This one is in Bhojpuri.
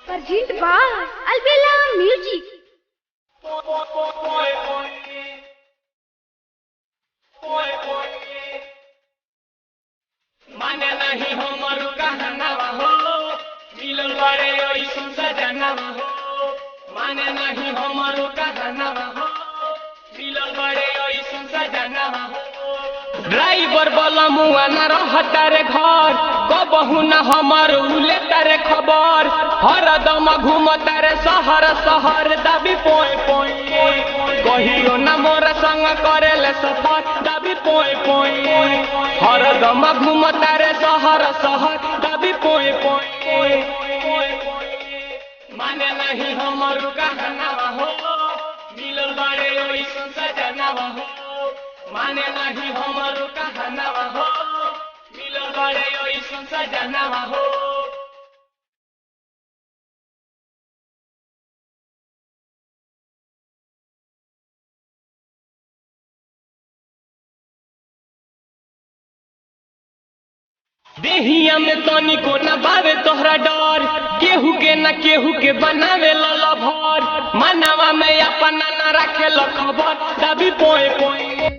Urgent bar, Albella Music. माने नहीं हमर कहनावा हो मिलल बड़े ओइसन सजनावा हो माने नहीं हमर कहनावा हो मिलल बड़े ओइसन सजनावा हो ड्राइवर वाला मुआ न रहता रे घर कबहू न हमर उले तारे खबर हरदम घूमता रे शहर शहर दाबी पोए पोए कहियो न मोर संग करेले सफर दाबी पोए पोए हरदम घूमता रे शहर शहर दाबी पोए पोए माने नहीं हमर कहनावा हो मिलल बाड़े ओइसन सजनावा हो माने नहीं हमर कहनावा हो मिलल बाड़े ओइसन सजनावा हो देहिया में तनिको न बावे तोहरा डर केहू के न केहू के बनावे ललभर मनवा में अपना न रखे खबर दाबी पोए पोए